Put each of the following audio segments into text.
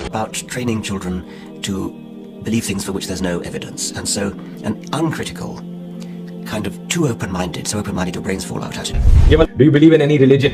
about training children to believe things for which there's no evidence. And so an uncritical, kind of too open-minded, so open-minded your brains fall out attitude. Do you believe in any religion?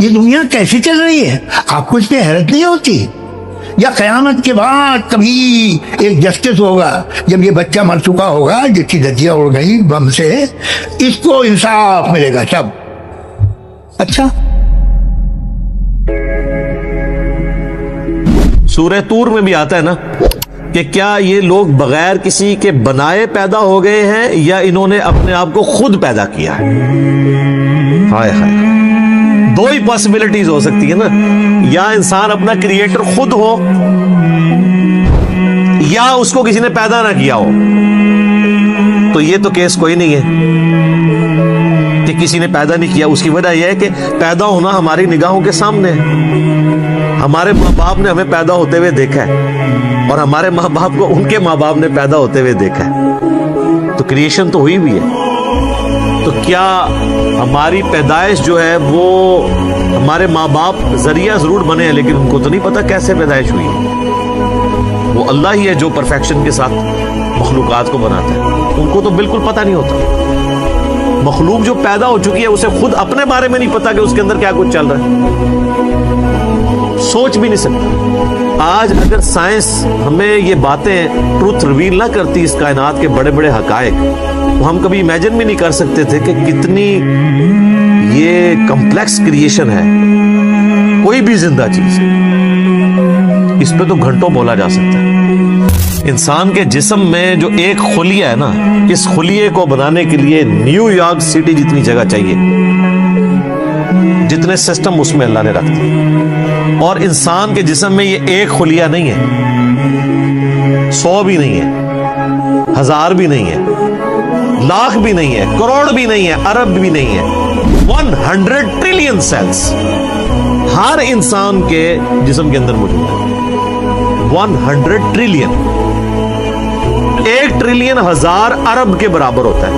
یہ دنیا کیسے چل رہی ہے؟ آپ کو اس پہ حیرت نہیں ہوتی؟ یا قیامت کے بعد کبھی ایک جسٹس ہوگا، جب یہ بچہ مر چکا ہوگا جس کی دھجیاں اڑ گئی بم سے، اس کو انصاف ملے گا سب. اچھا، سورہ طور میں بھی آتا ہے نا کہ کیا یہ لوگ بغیر کسی کے بنائے پیدا ہو گئے ہیں یا انہوں نے اپنے آپ کو خود پیدا کیا ہے؟ ہائے ہائے، دو ہی پاسبلٹیز ہو سکتی ہے نا، یا انسان اپنا کریٹر خود ہو یا اس کو کسی نے پیدا نہ کیا ہو. تو یہ تو کیس کوئی نہیں ہے کہ کسی نے پیدا نہیں کیا. اس کی وجہ یہ ہے کہ پیدا ہونا ہماری نگاہوں کے سامنے ہے. ہمارے ماں باپ نے ہمیں پیدا ہوتے ہوئے دیکھا ہے اور ہمارے ماں باپ کو ان کے ماں باپ نے پیدا ہوتے ہوئے دیکھا ہے. تو کریشن تو ہوئی بھی ہے. تو کیا ہماری پیدائش جو ہے وہ ہمارے ماں باپ ذریعہ ضرور بنے ہیں لیکن ان کو تو نہیں پتا کیسے پیدائش ہوئی ہے. وہ اللہ ہی ہے جو پرفیکشن کے ساتھ مخلوقات کو بناتا ہے. ان کو تو بالکل پتہ نہیں ہوتا. مخلوق جو پیدا ہو چکی ہے اسے خود اپنے بارے میں نہیں پتا کہ اس کے اندر کیا کچھ چل رہا ہے. سوچ بھی نہیں سکتا. آج اگر سائنس ہمیں یہ باتیں ٹروتھ ریویل نہ کرتی اس کائنات کے بڑے بڑے حقائق، تو ہم کبھی امیجن بھی نہیں کر سکتے تھے کہ کتنی یہ کمپلیکس کریشن ہے. کوئی بھی زندہ چیز اس پہ تو گھنٹوں بولا جا سکتا ہے. انسان کے جسم میں جو ایک خلیہ ہے نا، اس خلیے کو بنانے کے لیے نیو یارک سٹی جتنی جگہ چاہیے، جتنے سسٹم اس میں اللہ نے رکھ دیے. اور انسان کے جسم میں یہ ایک خلیہ نہیں ہے، 100 بھی نہیں ہے، 1000 بھی نہیں ہے، لاکھ بھی نہیں ہے، کروڑ بھی نہیں ہے، ارب بھی نہیں ہے. 100 ٹریلین سیلز ہر انسان کے جسم کے اندر موجود ہے. 100 ٹریلین، 1 ٹریلین 1000 ارب کے برابر ہوتا ہے.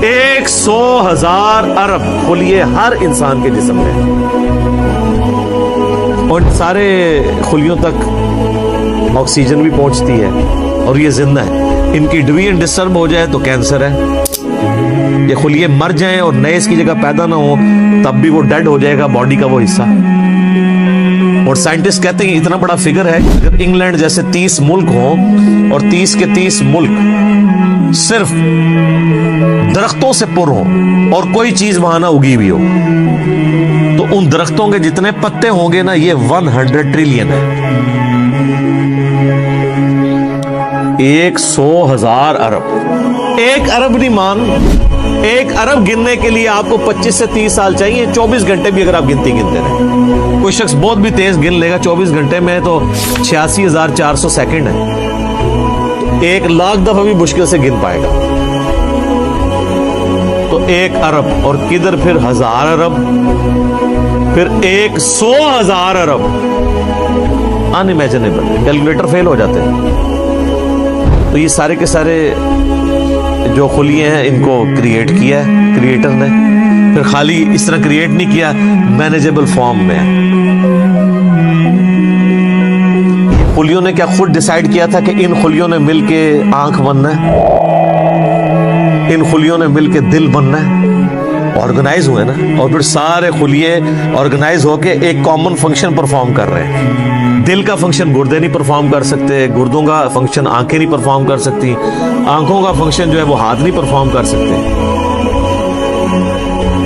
100,000 ارب خلیے ہر انسان کے جسم میں، اور سارے خلیوں تک آکسیجن بھی پہنچتی ہے اور یہ زندہ ہے. ان کی ڈویژن ڈسٹرب ہو جائے تو کینسر ہے. یہ خلیے مر جائیں اور نئے اس کی جگہ پیدا نہ ہو تب بھی وہ ڈیڈ ہو جائے گا باڈی کا وہ حصہ. اور سائنٹسٹ کہتے ہیں اتنا بڑا فگر ہے کہ اگر انگلینڈ جیسے 30 ملک ہوں اور 30 کے 30 ملک صرف درختوں سے پر ہوں اور کوئی چیز وہاں نہ اگی بھی ہو، تو ان درختوں کے جتنے پتے ہوں گے نا، یہ 100 ٹریلین ہے. 100,000 ارب. 1 ارب نہیں مان، 1 ارب گننے کے لیے آپ کو 25 سے 30 سال چاہیے. 24 گھنٹے بھی اگر آپ گنتے رہیں، کوئی شخص بہت بھی تیز گن لے گا 24 گھنٹے میں تو 86,400 سیکنڈ ہے. 1 لاکھ دفعہ بھی مشکل سے گن پائے گا. تو 1 ارب اور کدھر پھر 1000 ارب، پھر 100,000 ارب. ان امیجنیبل. کیلکولیٹر فیل ہو جاتے ہیں. تو یہ سارے کے سارے جو خلیے ہیں ان کو کریٹ کیا ہے کریٹر نے. پھر خالی اس طرح کریٹ نہیں کیا، مینیجیبل فارم میں. خلیوں نے کیا خود ڈیسائیڈ کیا تھا کہ ان خلیوں نے مل کے آنکھ بننا ہے، ان خلیوں نے مل کے دل بننا ہے؟ آرگنائز ہوئے نا. اور پھر سارے خلیے آرگنائز ہو کے ایک کامن فنکشن پرفارم کر رہے ہیں. دل کا فنکشن گردے نہیں پرفارم کر سکتے، گردوں کا فنکشن آنکھیں نہیں پرفارم کر سکتی، آنکھوں کا فنکشن جو ہے وہ ہاتھ نہیں پرفارم کر سکتے.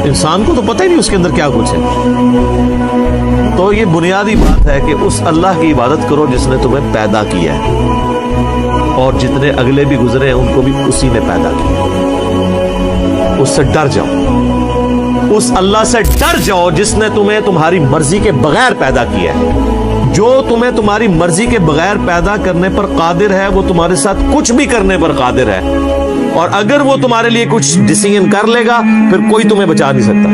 انسان کو تو پتہ ہی نہیں اس کے اندر کیا کچھ ہے. تو یہ بنیادی بات ہے کہ اس اللہ کی عبادت کرو جس نے تمہیں پیدا کیا ہے، اور جتنے اگلے بھی گزرے ہیں ان کو بھی اسی نے پیدا کیا. اس سے ڈر جاؤ، اس اللہ سے ڈر جاؤ جس نے تمہیں تمہاری مرضی کے بغیر پیدا کیا ہے. جو تمہیں تمہاری مرضی کے بغیر پیدا کرنے پر قادر ہے وہ تمہارے ساتھ کچھ بھی کرنے پر قادر ہے. اور اگر وہ تمہارے لیے کچھ ڈیسیژن کر لے گا پھر کوئی تمہیں بچا نہیں سکتا.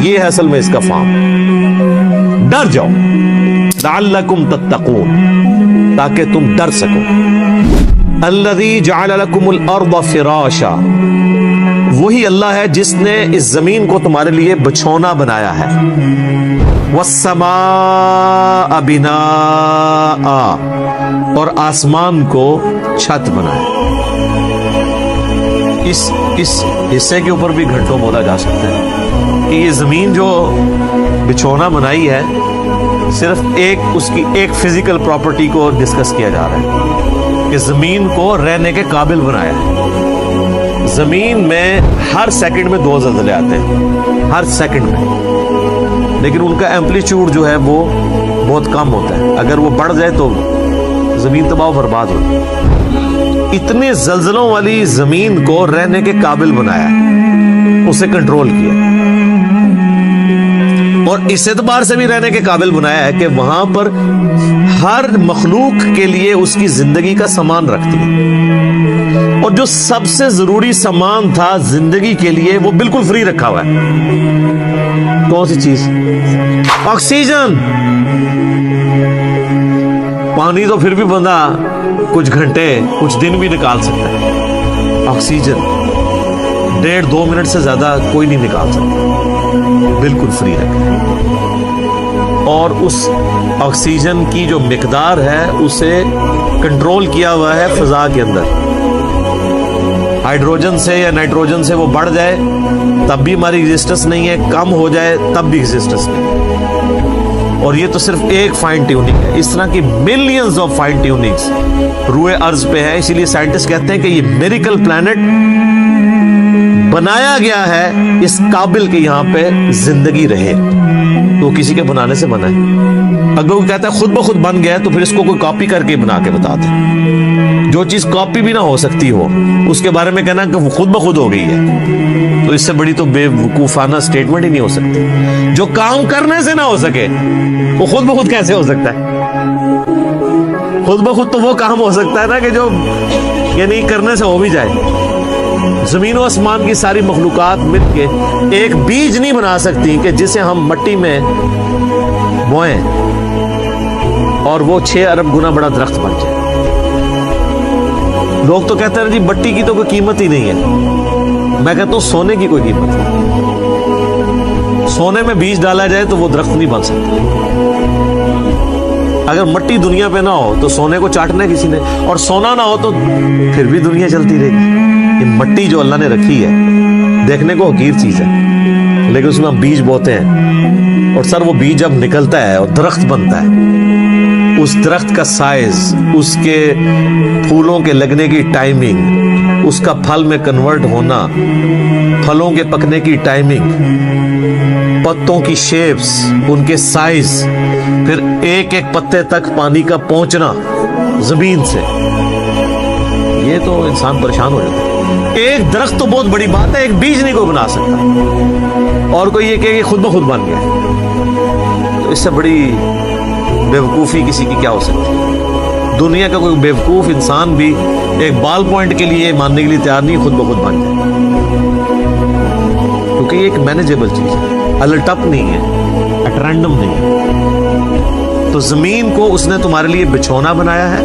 یہ ہے اصل میں اس کا فارم. ڈر جاؤ لعلکم تتقون، تاکہ تم ڈر سکو. الذی جعل لکم الارض فراشا، وہی اللہ ہے جس نے اس زمین کو تمہارے لیے بچھونا بنایا ہے. والسماء بناء، اور آسمان کو چھت بنایا. اس حصے کے اوپر بھی گھنٹوں بولا جا سکتا ہے کہ یہ زمین جو بچھونا بنائی ہے صرف اس کی ایک فزیکل پراپرٹی کو ڈسکس کیا جا رہا ہے کہ زمین کو رہنے کے قابل بنایا ہے. زمین میں ہر سیکنڈ میں 2 زلزلے آتے ہیں, ہر سیکنڈ میں, لیکن ان کا ایمپلیٹیوڈ جو ہے وہ بہت کم ہوتا ہے. اگر وہ بڑھ جائے تو زمین تباہ و برباد ہوتی ہے. اتنے زلزلوں والی زمین کو رہنے کے قابل بنایا, اسے کنٹرول کیا, اور اس اعتبار سے بھی رہنے کے قابل بنایا ہے کہ وہاں پر ہر مخلوق کے لیے اس کی زندگی کا سامان رکھتی ہے, اور جو سب سے ضروری سامان تھا زندگی کے لیے وہ بالکل فری رکھا ہوا ہے. کون سی چیز؟ آکسیجن. پانی تو پھر بھی بندہ کچھ گھنٹے کچھ دن بھی نکال سکتا ہے, آکسیجن 1.5-2 منٹ سے زیادہ کوئی نہیں نکال سکتا, بالکل فری رکھے. اور اس آکسیجن کی جو مقدار ہے اسے کنٹرول کیا ہوا ہے فضا کے اندر. ہائیڈروجن سے یا نائٹروجن سے وہ بڑھ جائے تب بھی ہماری ایگزسٹنس نہیں ہے, کم ہو جائے تب بھی ایگزسٹنس نہیں. اور یہ تو صرف ایک فائن ٹیوننگ ہے, اس طرح کی ملینز آف فائن ٹیوننگز روئے ارض پہ ہے. اسی لیے سائنٹسٹ کہتے ہیں کہ یہ میریکل پلانٹ بنایا گیا ہے اس قابل کہ یہاں پہ زندگی رہے, تو کسی کے بنانے سے بنا ہے. اگر وہ کہتا ہے خود بخود بن گیا ہے تو پھر اس کو کوئی کاپی کر کے بنا کے بتا دے. جو چیز کاپی بھی نہ ہو سکتی ہو اس کے بارے میں کہنا کہ وہ خود بخود ہو گئی ہے, تو اس سے بڑی تو بے وقوفانہ اسٹیٹمنٹ ہی نہیں ہو سکتی. جو کام کرنے سے نہ ہو سکے وہ خود بخود کیسے ہو سکتا ہے؟ خود بخود تو وہ کام ہو سکتا ہے نا کہ جو یعنی کرنے سے ہو بھی جائے. زمین و آسمان کی ساری مخلوقات مل کے ایک بیج نہیں بنا سکتی کہ جسے ہم مٹی میں بوئیں اور وہ 6 ارب گنا بڑا درخت بن جائے. لوگ تو کہتے ہیں جی مٹی کی تو کوئی قیمت ہی نہیں ہے. میں کہتا ہوں سونے کی کوئی قیمت نہیں. سونے میں بیج ڈالا جائے تو وہ درخت نہیں بن سکتا. اگر مٹی دنیا پہ نہ ہو تو سونے کو چاٹنا ہے کسی نے, اور سونا نہ ہو تو پھر بھی دنیا چلتی رہے گی. یہ مٹی جو اللہ نے رکھی ہے دیکھنے کو حقیر چیز ہے, لیکن اس میں ہم بیج بوتے ہیں, اور سر وہ بیج جب نکلتا ہے اور درخت بنتا ہے, اس درخت کا سائز, اس کے پھولوں کے لگنے کی ٹائمنگ, اس کا پھل میں کنورٹ ہونا, پھلوں کے پکنے کی ٹائمنگ, پتوں کی شیپس, ان کے سائز, پھر ایک ایک پتے تک پانی کا پہنچنا زمین سے, یہ تو انسان پریشان ہو جاتا ہے. ایک درخت تو بہت بڑی بات ہے, ایک بیج نہیں کوئی بنا سکتا, اور کوئی یہ کہ خود بخود بن گیا. تو اس سے بڑی بے وقوفی کسی کی کیا ہو سکتی ہے؟ دنیا کا کوئی بے وقوف انسان بھی ایک بال پوائنٹ کے لیے ماننے کے لیے تیار نہیں خود بخود بن جائے, کیونکہ یہ ایک مینیجیبل چیز ہے, الٹپ نہیں ہے, ایٹ رینڈم نہیں ہے. تو زمین کو اس نے تمہارے لیے بچھونا بنایا ہے,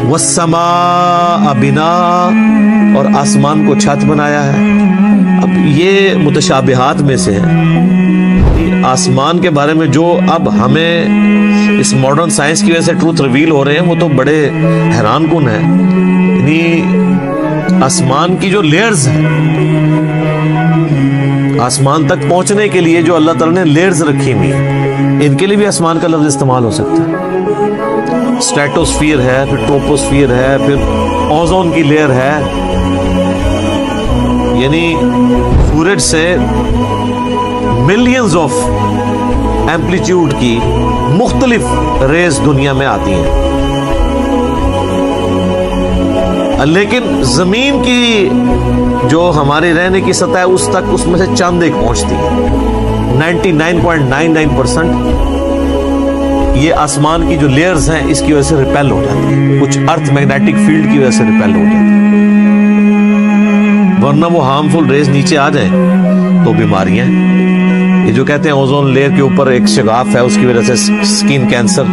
والسماء بناء, اور آسمان کو چھت بنایا ہے. اب یہ متشابہات میں سے ہے. آسمان کے بارے میں جو اب ہمیں اس ماڈرن سائنس کی وجہ سے ٹروتھ ریویل ہو رہے ہیں وہ تو بڑے حیران کن ہیں. یعنی آسمان کی جو لیئرز ہیں, آسمان تک پہنچنے کے لیے جو اللہ تعالیٰ نے لیئرز رکھی ہوئی ہیں, ان کے لیے بھی آسمان کا لفظ استعمال ہو سکتا ہے. اسٹریٹوسفیئر ہے, پھر ٹروپوسفیئر ہے, پھر اوزون کی لیئر ہے. یعنی سورج سے ملینز آف ایمپلیٹیوڈ کی مختلف ریز دنیا میں آتی ہیں, لیکن زمین کی جو ہماری رہنے کی سطح ہے اس تک اس میں سے چند ایک پہنچتی ہے. 99.99% یہ آسمان کی جو لیئرز ہیں اس کی وجہ سے ریپیل ہو جاتی ہیں, کچھ ارتھ میگنیٹک فیلڈ کی وجہ سے ریپیل ہو جاتی ہے. ورنہ وہ ہارمفل ریز نیچے آ جائیں تو بیماریاں. یہ جو کہتے ہیں اوزون لیئر کے اوپر ایک شگاف ہے, اس کی وجہ سے سکین کینسر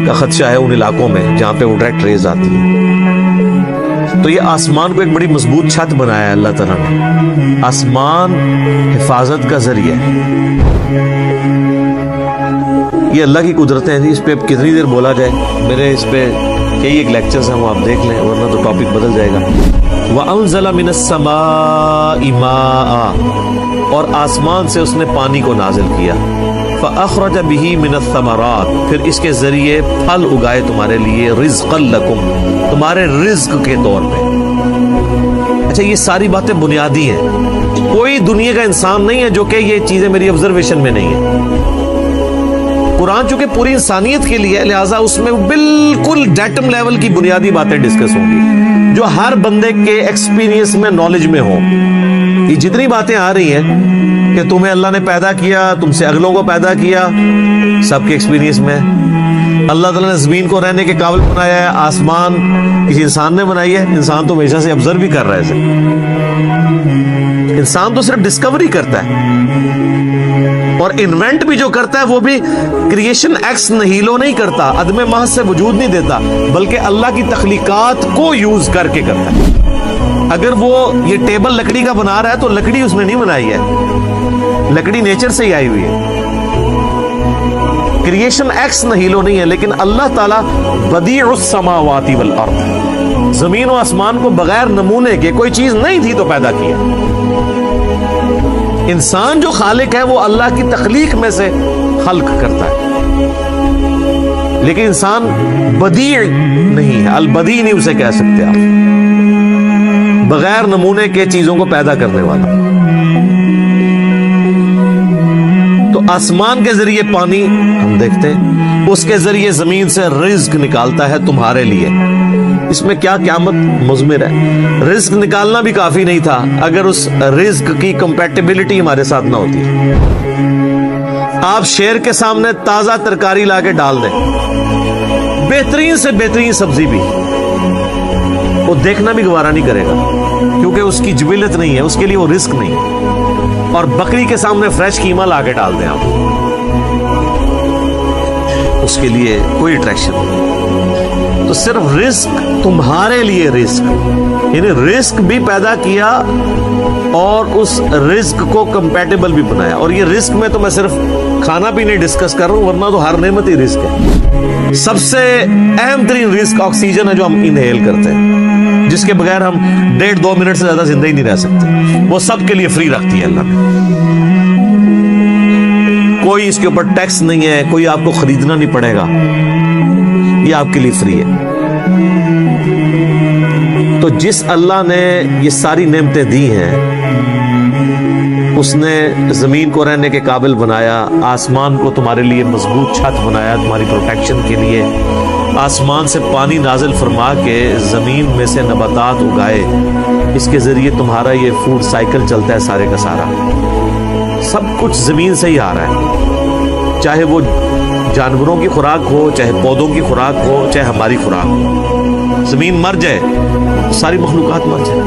کا خدشہ ہے ان علاقوں میں جہاں پہ وہ ڈائریکٹ ریز آتی ہے. تو یہ آسمان کو ایک بڑی مضبوط چھت بنایا ہے اللہ تعالیٰ نے. آسمان حفاظت کا ذریعہ ہے. یہ اللہ کی قدرتیں ہیں, اس پہ کتنی دیر بولا جائے. میرے اس پہ کئی ایک لیکچرز ہیں, وہ آپ دیکھ لیں, ورنہ تو ٹاپک بدل جائے گا. وَأَنزَلَ مِنَ السَّمَاءِ مَاءً، اور آسمان سے اس نے پانی کو نازل کیا، فَأَخْرَجَ بِهِ مِنَ الثَّمَرَاتِ، پھر اس کے ذریعے پھل اگائے تمہارے لیے، رِزْقًا لَكُمْ، تمہارے رزق کے طور پہ۔ اچھا یہ ساری باتیں بنیادی ہیں، کوئی دنیا کا انسان نہیں ہے جو کہ یہ چیزیں میری آبزرویشن میں نہیں ہیں۔ قرآن چونکہ پوری انسانیت کے لیے ہے، لہٰذا اس میں بالکل ڈیٹم لیول کی بنیادی باتیں ڈسکس ہوں گی جو ہر بندے کے ایکسپیرینس میں، نالج میں ہوں۔ یہ جتنی باتیں آ رہی ہیں کہ تمہیں اللہ نے پیدا کیا، تم سے اگلوں کو پیدا کیا، سب کے ایکسپیرینس میں۔ اللہ تعالیٰ نے زمین کو رہنے کے قابل بنایا ہے، آسمان کسی انسان نے بنائی ہے، انسان تو ہمیشہ سے آبزرو بھی کر رہا ہے اسے۔ انسان تو صرف ڈسکوری کرتا ہے، اور انوینٹ بھی جو کرتا ہے وہ بھی کریشن ایکس نہیلو نہیں کرتا، عدم محض سے وجود نہیں دیتا، بلکہ اللہ کی تخلیقات کو یوز کر کے کرتا ہے۔ اگر وہ یہ ٹیبل لکڑی کا بنا رہا ہے تو لکڑی اس نے نہیں بنائی ہے، لکڑی نیچر سے ہی آئی ہوئی ہے، کریشن ایکس نہیلو نہیں ہے۔ لیکن اللہ تعالیٰ بدیع السماوات والارض، زمین و آسمان کو بغیر نمونے کے، کوئی چیز نہیں تھی تو پیدا کیا۔ انسان جو خالق ہے وہ اللہ کی تخلیق میں سے خلق کرتا ہے، لیکن انسان بدیع نہیں ہے، البدیع نہیں اسے کہہ سکتے آپ، بغیر نمونے کے چیزوں کو پیدا کرنے والا۔ تو آسمان کے ذریعے پانی ہم دیکھتے ہیں، اس کے ذریعے زمین سے رزق نکالتا ہے تمہارے لیے۔ اس میں کیا قیامت مضمر ہے؟ رزق نکالنا بھی کافی نہیں تھا اگر اس رزق کی کمپیٹیبلٹی ہمارے ساتھ نہ ہوتی۔ آپ شیر کے سامنے تازہ ترکاری لا کے ڈال دیں، بہترین سے بہترین سبزی بھی، وہ دیکھنا بھی گوارا نہیں کرے گا، کیونکہ اس کی جبلت نہیں ہے، اس کے لیے وہ رزق نہیں ہے۔ اور بکری کے سامنے فریش قیمہ لا کے ڈال دیں آپ، اس کے لیے کوئی اٹریکشن نہیں۔ تو صرف رزق تمہارے لیے، رزق یعنی رزق بھی پیدا کیا اور اس رزق کو کمپیٹیبل بھی بنایا۔ اور یہ رزق میں تو میں صرف کھانا بھی نہیں ڈسکس کر رہا ہوں، ورنہ تو ہر نعمت ہی رزق ہے۔ سب سے اہم ترین رزق آکسیجن ہے جو ہم انہیل کرتے ہیں، جس کے بغیر ہم 1.5-2 منٹ سے زیادہ زندہ ہی نہیں رہ سکتے، وہ سب کے لیے فری رکھتی ہے اللہ نے۔ کوئی اس کے اوپر ٹیکس نہیں ہے، کوئی آپ کو خریدنا نہیں پڑے گا، یہ آپ کے لیے فری ہے۔ تو جس اللہ نے یہ ساری نعمتیں دی ہیں، اس نے زمین کو رہنے کے قابل بنایا، آسمان کو تمہارے لیے مضبوط چھت بنایا تمہاری پروٹیکشن کے لیے، آسمان سے پانی نازل فرما کے زمین میں سے نباتات اگائے، اس کے ذریعے تمہارا یہ فوڈ سائیکل چلتا ہے سارے کا سارا۔ سب کچھ زمین سے ہی آ رہا ہے، چاہے وہ جانوروں کی خوراک ہو، چاہے پودوں کی خوراک ہو، چاہے ہماری خوراک ہو۔ زمین مر جائے، ساری مخلوقات مر جائے۔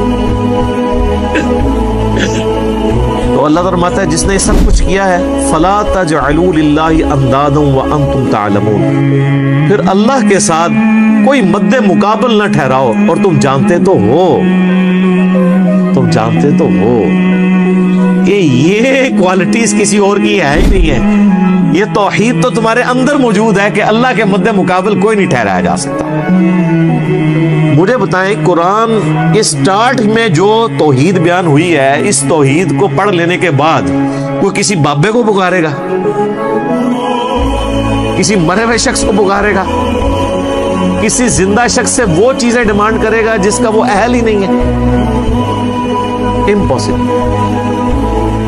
تو اللہ تعالیٰ فرماتا ہے جس نے یہ سب کچھ کیا ہے، فَلَا تَجْعَلُوا لِلَّهِ أَنْدَادًا وَأَنْتُمْ تَعْلَمُونَ، پھر اللہ کے ساتھ کوئی مد مقابل نہ ٹھہراؤ، اور تم جانتے تو ہو، تم جانتے تو ہو کہ یہ کوالٹیز کسی اور کی ہے ہی نہیں ہے۔ یہ توحید تو تمہارے اندر موجود ہے کہ اللہ کے مد مقابل کوئی نہیں ٹھہرایا جا سکتا۔ مجھے بتائیں، قرآن کے سٹارٹ میں جو توحید بیان ہوئی ہے، اس توحید کو پڑھ لینے کے بعد کوئی کسی بابے کو پکارے گا، کسی مرے ہوئے شخص کو پکارے گا، کسی زندہ شخص سے وہ چیزیں ڈیمانڈ کرے گا جس کا وہ اہل ہی نہیں ہے؟ امپاسبل۔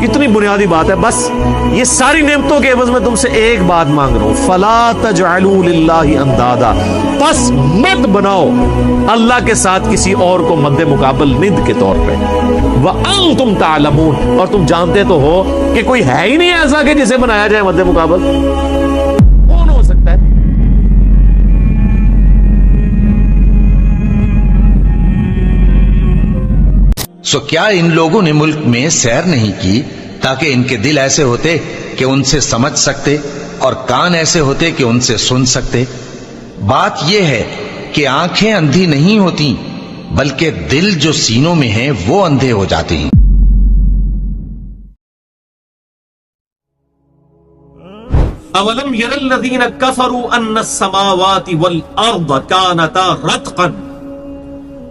اتنی بنیادی بات ہے، بس یہ ساری نعمتوں کے عوض میں تم سے ایک بات مانگ رہا ہوں، فَلَا تَجْعَلُوا لِلَّهِ أَنْدَادًا، پس مت بناؤ اللہ کے ساتھ کسی اور کو مد مقابل ند کے طور پہ، وَأَنْتُمْ تَعْلَمُونَ، اور تم جانتے تو ہو کہ کوئی ہے ہی نہیں ایسا کہ جسے بنایا جائے مد مقابل۔ کون ہو سکتا ہے؟ سو کیا ان لوگوں نے ملک میں سیر نہیں کی تاکہ ان کے دل ایسے ہوتے کہ ان سے سمجھ سکتے اور کان ایسے ہوتے کہ ان سے سن سکتے؟ بات یہ ہے کہ آنکھیں اندھی نہیں ہوتی، بلکہ دل جو سینوں میں ہیں وہ اندھے ہو جاتے ہیں۔ اولم یر الذین کفروا ان السماوات والارض کانتا رتقا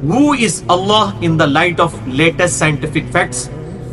Who is Allah in the light of latest scientific facts?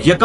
1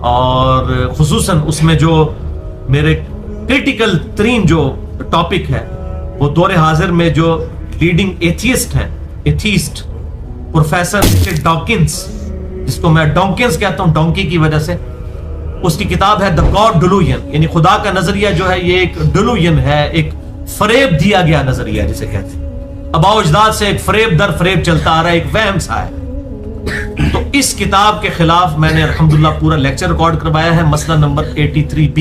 اور خصوصاً اس میں جو میرے کرٹیکل ترین جو ٹاپک ہے وہ دور حاضر میں جو لیڈنگ ایتھیسٹ ہیں، ایتھیسٹ پروفیسر رچرڈ ڈاکنز، جس کو میں ڈونکنز کہتا ہوں ڈونکی کی وجہ سے، اس کی کتاب ہے The God Delusion، یعنی خدا کا نظریہ جو ہے یہ ایک ڈیلوژن ہے، ایک فریب دیا گیا نظریہ جسے کہتے ہیں، آباء و اجداد سے ایک فریب در فریب چلتا آ رہا ہے، ایک وہم سا ہے۔ تو اس کتاب کے خلاف میں نے الحمدللہ پورا لیکچر ریکارڈ کروایا ہے، مسئلہ number 83B،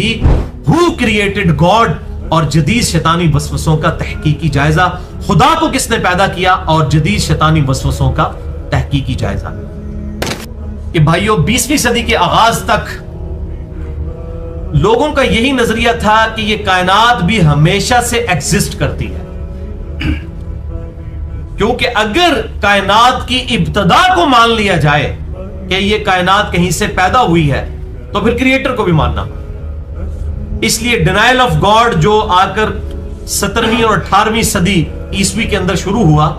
Who Created God، اور جدید شیطانی وسوسوں کا تحقیقی جائزہ، خدا کو کس نے پیدا کیا اور جدید شیطانی وسوسوں کا تحقیقی جائزہ۔ کہ بھائیو 20ویں صدی کے آغاز تک لوگوں کا یہی نظریہ تھا کہ یہ کائنات بھی ہمیشہ سے ایگزسٹ کرتی ہے، کیونکہ اگر کائنات کی ابتدا کو مان لیا جائے کہ یہ کائنات کہیں سے پیدا ہوئی ہے تو پھر کریٹر کو بھی ماننا۔ اس لیے ڈینائل آف گاڈ جو آ کر 17ویں اور 18ویں صدی عیسوی کے اندر شروع ہوا،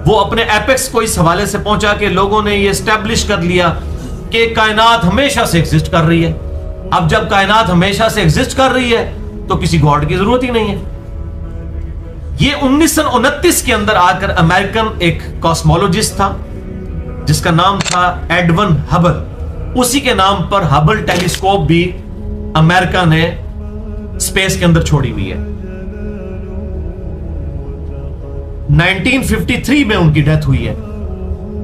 وہ اپنے ایپیکس کو اس حوالے سے پہنچا کہ لوگوں نے یہ اسٹیبلش کر لیا کہ کائنات ہمیشہ سے ایگزسٹ کر رہی ہے۔ اب جب کائنات ہمیشہ سے ایگزسٹ کر رہی ہے تو کسی گاڈ کی ضرورت ہی نہیں ہے۔ یہ 1929 کے اندر آ کر امریکن ایک کاسمولوجسٹ تھا جس کا نام تھا ایڈون ہبل، اسی کے نام پر ہبل ٹیلیسکوپ بھی امریکہ نے اسپیس کے اندر چھوڑی ہوئی ہے۔ 1953 میں ان کی ڈیتھ ہوئی ہے۔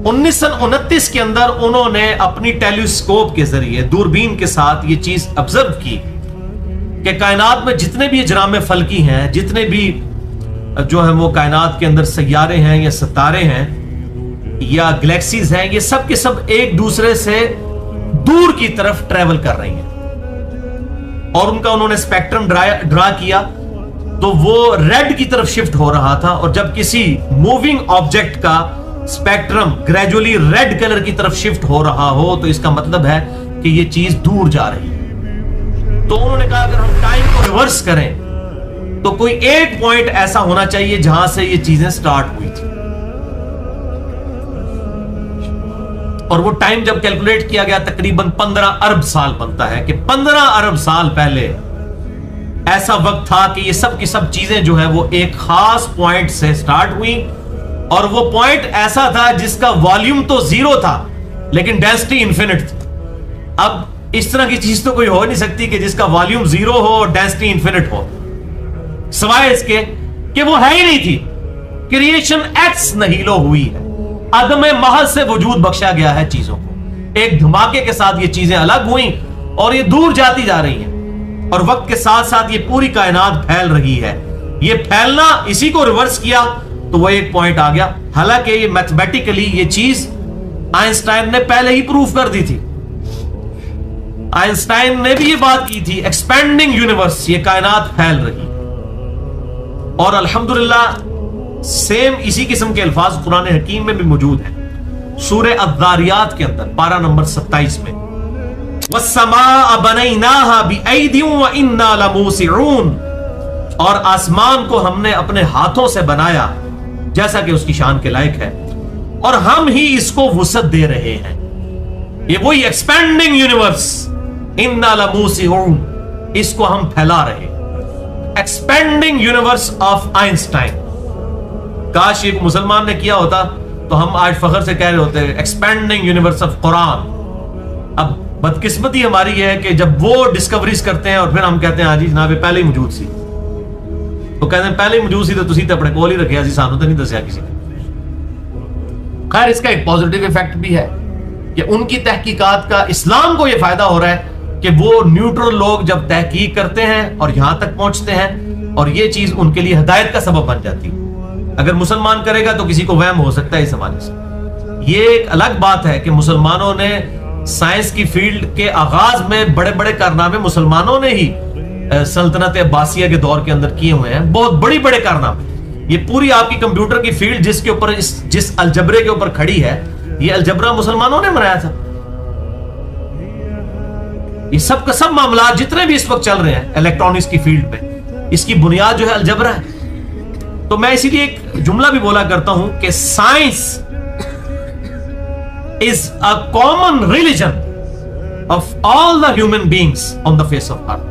1929 کے اندر انہوں نے اپنی ٹیلیسکوپ کے ذریعے دوربین کے ساتھ یہ چیز آبزرو کی کہ کائنات میں جتنے بھی اجرام فلکی ہیں، جتنے بھی جو ہے وہ کائنات کے اندر سیارے ہیں یا ستارے ہیں یا گلیکسیز ہیں، یہ سب کے سب ایک دوسرے سے دور کی طرف ٹریول کر رہی ہیں، اور ان کا انہوں نے اسپیکٹرم ڈرا کیا تو وہ ریڈ کی طرف شفٹ ہو رہا تھا، اور جب کسی موونگ آبجیکٹ کا اسپیکٹرم گریجولی ریڈ کلر کی طرف شفٹ ہو رہا ہو تو اس کا مطلب ہے کہ یہ چیز دور جا رہی ہے۔ تو انہوں نے کہا اگر ہم ٹائم کو ریورس کریں تو کوئی ایک پوائنٹ ایسا ہونا چاہیے جہاں سے یہ چیزیں سٹارٹ ہوئی تھی، اور وہ ٹائم جب کیلکولیٹ کیا گیا تقریباً 15 ارب سال بنتا ہے، کہ 15 ارب سال پہلے ایسا وقت تھا کہ یہ سب کی سب چیزیں جو ہے وہ ایک خاص پوائنٹ سے سٹارٹ ہوئی، اور وہ پوائنٹ ایسا تھا جس کا والیوم تو 0 تھا لیکن ڈینسٹی انفینٹ تھی۔ اب اس طرح کی چیز تو کوئی ہو نہیں سکتی کہ جس کا والیوم 0 ہو اور ڈینسٹی انفینٹ ہو، سوائے اس کے کہ وہ ہے ہی نہیں تھی۔ کریشن ایکس نہیلو ہوئی ہے، عدم محض سے وجود بخشا گیا ہے چیزوں کو، ایک دھماکے کے ساتھ یہ چیزیں الگ ہوئیں اور یہ دور جاتی جا رہی ہیں، اور وقت کے ساتھ ساتھ یہ پوری کائنات پھیل رہی ہے۔ یہ پھیلنا اسی کو ریورس کیا تو وہ ایک پوائنٹ آ گیا، حالانکہ یہ میتھمیٹیکلی یہ چیز آئنسٹائن نے پہلے ہی پروف کر دی تھی۔ آئنسٹائن نے بھی یہ بات کی تھی، ایکسپینڈنگ یونیورس، یہ کائنات پھیل رہی، اور الحمدللہ سیم اسی قسم کے الفاظ قرآن حکیم میں بھی موجود ہیں۔ سورہ الذاریات کے اندر پارہ نمبر 27 میں وَالسَّمَاءَ بَنَيْنَاهَا بِأَيْدٍ وَإِنَّا لَمُوسِعُونَ، اور آسمان کو ہم نے اپنے ہاتھوں سے بنایا جیسا کہ اس کی شان کے لائق ہے، اور ہم ہی اس کو وسعت دے رہے ہیں۔ یہ وہی ایکسپینڈنگ یونیورس، اِنَّا لَمُوسِعُونَ، اس کو ہم پھیلا رہے ہیں۔ ایکسپینڈنگ یونیورس آف آئنسٹائن، کاش ایک مسلمان نے کیا ہوتا تو ہم آج فخر سے کہہ رہے ہوتے ایکسپینڈنگ یونیورس آف قرآن۔ اب بدقسمتی ہماری یہ ہے کہ جب وہ ڈسکوریز کرتے ہیں اور پھر ہم کہتے ہیں ہاں جی جناب پہلے ہی موجود سی، تو کہتے ہیں پہلے ہی موجود سی تو تسی تے اپنے کول ہی رکھیا سی، سانوں تے نہیں دسیا کسی نے۔ خیر اس کا ایک پازیٹیو ایفیکٹ بھی ہے کہ ان کی تحقیقات کا اسلام کو یہ فائدہ ہو رہا ہے کہ وہ نیوٹرل لوگ جب تحقیق کرتے ہیں اور یہاں تک پہنچتے ہیں، اور یہ چیز ان کے لیے ہدایت کا سبب بن جاتی ہے۔ اگر مسلمان کرے گا تو کسی کو وہم ہو سکتا ہے اس حوالے سے۔ یہ ایک الگ بات ہے کہ مسلمانوں نے سائنس کی فیلڈ کے آغاز میں بڑے بڑے کارنامے مسلمانوں نے ہی سلطنت عباسیہ کے دور کے اندر کیے ہوئے ہیں، بہت بڑی بڑے کارنامے۔ یہ پوری آپ کی کمپیوٹر کی فیلڈ جس کے اوپر جس الجبرے کے اوپر کھڑی ہے، یہ الجبرا مسلمانوں نے بنایا تھا۔ یہ سب کا سب معاملات جتنے بھی اس وقت چل رہے ہیں الیکٹرانکس کی فیلڈ میں، اس کی بنیاد جو ہے الجبرا ہے۔ تو میں اسی لیے ایک جملہ بھی بولا کرتا ہوں کہ science is a common religion of all the human beings on the face of earth.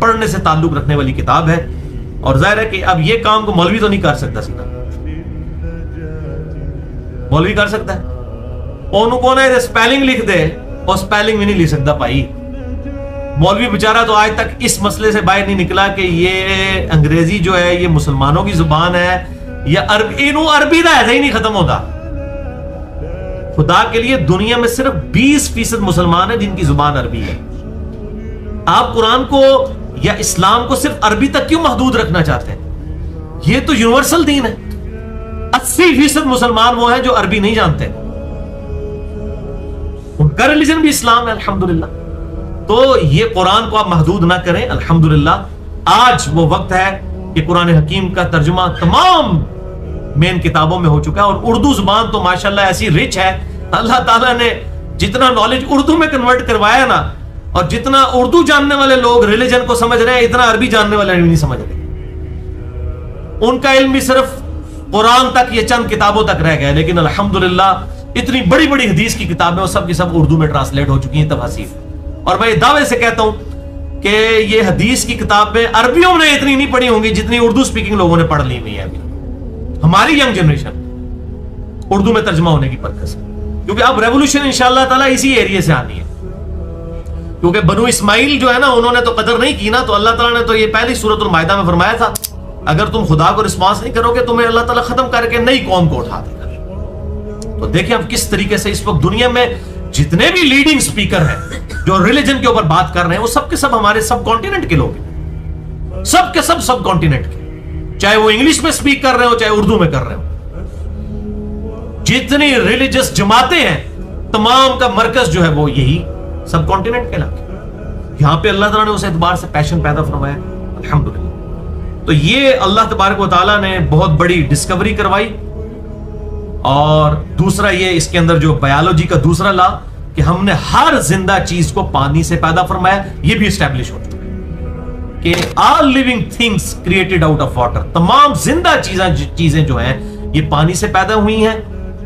پڑھنے سے تعلق رکھنے والی کتاب ہے. اور ظاہر ہے کہ اب یہ کام کو مولوی تو نہیں کر سکتا سیدھا. مولوی کر سکتا ہے؟ انہوں کو نہ سپیلنگ لکھ دے اور سپیلنگ بھی نہیں لکھ سکتا بھائی. مولوی بیچارہ تو آج تک اس مسئلے سے باہر نہیں نکلا کہ یہ انگریزی جو ہے یہ مسلمانوں کی زبان ہے یا عربی. انہوں عربی دا ایسا ہی نہیں ختم ہوتا. خدا کے لیے دنیا میں صرف 20% مسلمان ہیں جن کی زبان عربی ہے. آپ قرآن کو یا اسلام کو صرف عربی تک کیوں محدود رکھنا چاہتے ہیں؟ یہ تو یونیورسل دین ہے. 80% مسلمان وہ ہیں جو عربی نہیں جانتے. ان کا ریلیجن بھی اسلام ہے الحمدللہ. تو یہ قرآن کو آپ محدود نہ کریں. الحمدللہ آج وہ وقت ہے کہ قرآن حکیم کا ترجمہ تمام مین کتابوں میں ہو چکا ہے. اور اردو زبان تو ماشاءاللہ ایسی رچ ہے. اللہ تعالیٰ نے جتنا نالج اردو میں کنورٹ کروایا نا, اور جتنا اردو جاننے والے لوگ ریلیجن کو سمجھ رہے ہیں, اتنا عربی جاننے والے نہیں سمجھ رہے. ان کا علم بھی صرف قرآن تک, یہ چند کتابوں تک رہ گیا. لیکن الحمدللہ اتنی بڑی بڑی حدیث کی کتابیں وہ سب کی سب اردو میں ٹرانسلیٹ ہو چکی ہیں, تفاسیر. اور میں دعوے سے کہتا ہوں کہ یہ حدیث کی کتابیں عربیوں نے اتنی نہیں پڑھی ہوں گی جتنی اردو سپیکنگ لوگوں نے پڑھ لی ہوئی ہے ابھی ہماری ینگ جنریشن اردو میں ترجمہ ہونے کی برکت سے. کیونکہ اب ریولوشن انشاءاللہ تعالیٰ اسی ایریے سے آنی ہے. کیونکہ بنو اسماعیل جو ہے نا, انہوں نے تو قدر نہیں کی نا, تو اللہ تعالیٰ نے تو یہ پہلی سورۃ المائدہ میں فرمایا تھا اگر تم خدا کو رسپانس نہیں کرو گے تمہیں اللہ تعالیٰ ختم کر کے نئی قوم کو اٹھا دے گا. تو دیکھیں اب کس طریقے سے اس وقت دنیا میں جتنے بھی لیڈنگ سپیکر ہیں جو ریلیجن کے اوپر بات کر رہے ہیں وہ سب کے سب ہمارے سب کانٹیننٹ کے لوگ ہیں. سب کے سب کانٹیننٹ کے, چاہے وہ انگلش میں سپیک کر رہے ہو چاہے اردو میں کر رہے ہو. جتنی ریلیجس جماعتیں ہیں تمام کا مرکز جو ہے وہ یہی سب کانٹیننٹ کے علاقے. یہاں پہ اللہ تعالیٰ نے اس اعتبار سے پیشن پیدا فرمایا الحمدللہ. تو یہ اللہ تبارک و تعالیٰ نے بہت بڑی ڈسکوری کروائی. اور دوسرا یہ اس کے اندر جو بایولوجی کا دوسرا لا کہ ہم نے ہر زندہ چیز کو پانی سے پیدا فرمایا, یہ بھی اسٹیبلش ہو چکا ہے کہ all living things created out of water, تمام زندہ چیزیں جو ہیں یہ پانی سے پیدا ہوئی ہیں.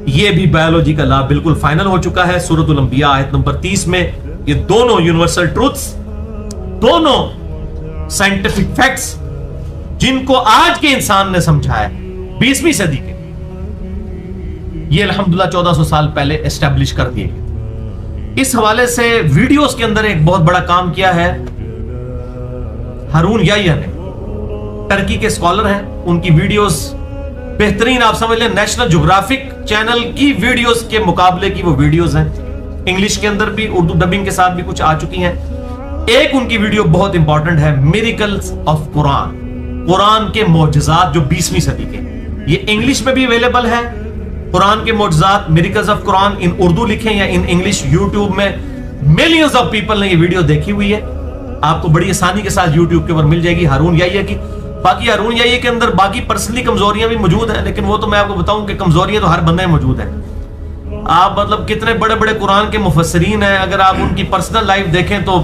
یہ بھی بایولوجی کا لا بالکل فائنل ہو چکا ہے. سورۃ الانبیاء آیت نمبر 30 میں یہ دونوں یونیورسل ٹروتھس, دونوں سائنٹیفک فیکٹس جن کو آج کے انسان نے سمجھا ہے 20ویں صدی کے, یہ الحمدللہ 1400 سال پہلے اسٹیبلش کر دیے. اس حوالے سے ویڈیوز کے اندر ایک بہت بڑا کام کیا ہے ہارون یحییٰ نے. ٹرکی کے اسکالر ہیں, ان کی ویڈیوز بہترین, آپ سمجھ لیں نیشنل جغرافک چینل کی ویڈیوز کے مقابلے کی وہ ویڈیوز ہیں. انگلش کے اندر بھی, اردو ڈبنگ کے ساتھ بھی کچھ آ چکی ہیں. ایک ان کی ویڈیو بہت امپورٹنٹ ہے, میریکلز آف قرآن, قرآن کے معجزات جو 20ویں صدی کے. یہ انگلش میں بھی اویلیبل ہے. قرآن کے معجزات میریکلز آف قرآن ان اردو لکھیں یا ان انگلش, یوٹیوب میں ملینز آف پیپل نے یہ ویڈیو دیکھی ہوئی ہے. آپ کو بڑی آسانی کے ساتھ یوٹیوب کے اوپر مل جائے گی ہارون یحییٰ کی. باقی ہارون یحییٰ کے اندر باقی پرسنلی کمزوریاں بھی موجود ہیں, لیکن وہ تو میں آپ کو بتاؤں کہ کمزوریاں تو ہر بندے میں موجود ہیں. آپ مطلب کتنے بڑے بڑے قرآن کے مفسرین ہیں, اگر آپ ان کی پرسنل لائف دیکھیں تو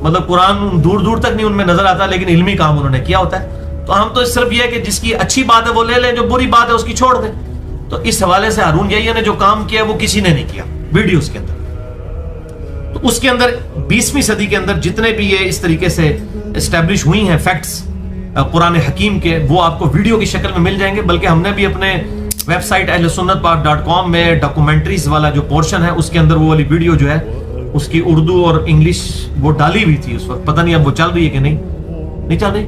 مطلب قرآن دور دور تک نہیں ان میں نظر آتا, لیکن علمی کام انہوں نے کیا ہوتا ہے. تو ہم تو صرف یہ ہے کہ جس کی اچھی بات ہے وہ لے لیں, جو بری بات ہے اس کی چھوڑ دیں. تو اس حوالے سے ہارون یحییٰ نے جو کام کیا وہ کسی نے نہیں کیا ویڈیوز کے اندر. تو اس کے اندر 20ویں صدی کے اندر جتنے بھی یہ اس طریقے سے اسٹیبلش ہوئی ہیں فیکٹس قرآن حکیم کے, وہ آپ کو ویڈیو کی شکل میں مل جائیں گے. بلکہ ہم نے بھی اپنے ویب سائٹ ahlsunnatpark.com میں ڈاکومنٹریز والا جو پورشن ہے اس کے اندر وہ والی ویڈیو جو ہے اس کی اردو اور انگلش وہ ڈالی ہوئی تھی اس وقت. پتہ نہیں اب وہ چل رہی ہے کہ نہیں چل رہی.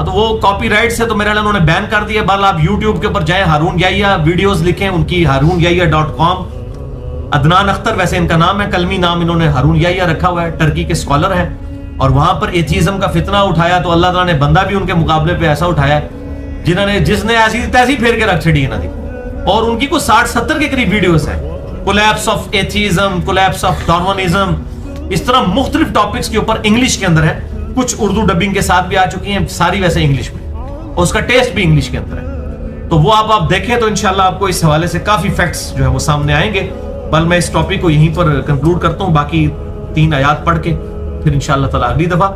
تو وہ کاپی رائٹ سے تو میرے انہوں نے بین کر دیا. بال آپ یوٹیوب کے اوپر جائیں, ہارون یحییٰ ویڈیوز لکھیں, ان کی harunyahyia.com. عدنان اختر ویسے ان کا نام ہے, کلمی نام انہوں نے ہارون یحییٰ رکھا ہوا ہے. ٹرکی کے اسکالر ہیں اور وہاں پر ایتھیزم کا فتنہ اٹھایا تو اللہ تعالیٰ نے بندہ بھی ان کے مقابلے پہ ایسا اٹھایا جس نے ایسی تیسی پھیر کے رکھ چھڑی ہے نا دی. اور ان کی کوئی 60-70 کے قریب ویڈیوز ہیں. Collapse of atheism, collapse of Darwinism, اس طرح مختلف ٹاپکس کے اوپر انگلش کے اندر ہے. کچھ اردو ڈبنگ کے ساتھ بھی آ چکی ہیں, ساری ویسے انگلش میں, اور اس کا ٹیسٹ بھی انگلش کے اندر ہے. تو وہ آپ دیکھیں تو انشاءاللہ آپ کو اس حوالے سے کافی فیکٹس جو ہے وہ سامنے آئیں گے. بل میں اس ٹاپک کو یہیں پر کنکلوڈ کرتا ہوں, باقی 3 آیات پڑھ کے پھر انشاءاللہ تعالی اگلی دفعہ